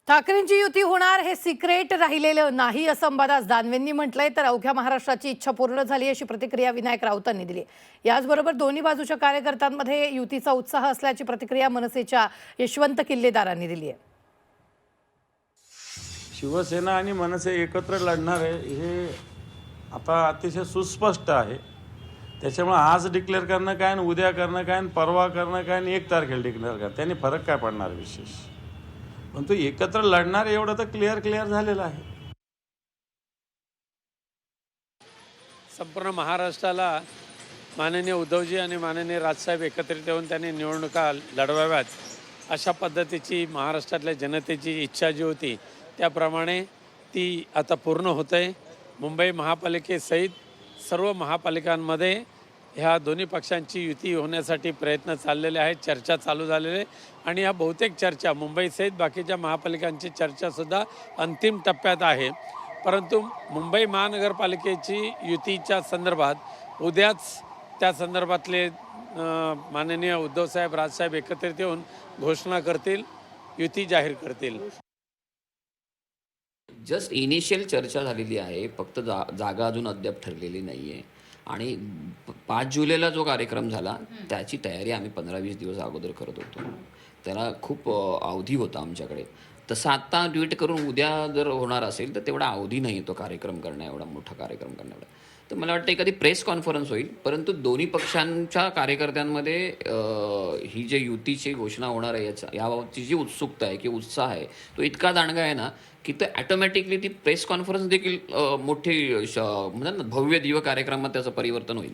ठाकरेंची युती होणार हे सिक्रेट राहिलेलं नाही असं अंबादास दानवेंनी म्हटलंय, तर अवघ्या महाराष्ट्राची इच्छा पूर्ण झाली अशी प्रतिक्रिया विनायक राऊतांनी दिली. याचबरोबर दोन्ही बाजूच्या कार्यकर्त्यांमध्ये युतीचा उत्साह असल्याची प्रतिक्रिया मनसेच्या यशवंत किल्लेदारांनी दिली आहे. शिवसेना आणि मनसे एकत्र लढणार आहे हे आता अतिशय सुस्पष्ट आहे. त्याच्यामुळे आज डिक्लेअर करणं काय आणि उद्या करणं काय आणि परवा करणं काय आणि 1 तारखेला डिक्लेअर करणं त्यांनी फरक काय पडणार विशेष, पण तो एकत्र लढणार एवढं तर क्लिअर झालेलं आहे. संपूर्ण महाराष्ट्राला माननीय उद्धवजी आणि माननीय राजसाहेब एकत्रित येऊन त्यांनी निवडणुका लढवाव्यात अशा पद्धतीची महाराष्ट्रातल्या जनतेची इच्छा जी होती त्याप्रमाणे ती आता पूर्ण होत आहे. मुंबई महापालिकेसहित सर्व महापालिकांमध्ये ह्या दोन्ही पक्षांची युती होण्यासाठी प्रयत्न चाललेले आहेत, चर्चा चालू झालेले आहे आणि ह्या बहुतेक चर्चा मुंबईसहित बाकीच्या महापालिकांची चर्चासुद्धा अंतिम टप्प्यात आहे. परंतु मुंबई महानगरपालिकेची युतीच्या संदर्भात उद्याच त्या संदर्भातले माननीय उद्धवसाहेब राजसाहेब एकत्रित येऊन घोषणा करतील, युती जाहीर करतील. जस्ट इनिशियल चर्चा झालेली आहे, फक्त जागा अजून अद्याप ठरलेली नाही आहे. आणि 5 जुलैला जो कार्यक्रम झाला त्याची तयारी आम्ही 15-20 दिवस अगोदर करत होतो. त्याला खूप अवधी होता आमच्याकडे. तसं आत्ता ट्विट करून उद्या जर होणार असेल तर तेवढा अवधी नाही तो कार्यक्रम करणं, एवढा मोठा कार्यक्रम करण्याला. तर मला वाटतं एखादी प्रेस कॉन्फरन्स होईल, परंतु दोन्ही पक्षांच्या कार्यकर्त्यांमध्ये ही जे युतीची घोषणा होणार आहे याबाबतची जी उत्सुकता आहे की उत्साह आहे तो इतका दांडगा आहे ना की ते ॲटोमॅटिकली ती प्रेस कॉन्फरन्स देखील मोठी म्हणतात ना भव्य दिव्य कार्यक्रमात त्याचं परिवर्तन होईल.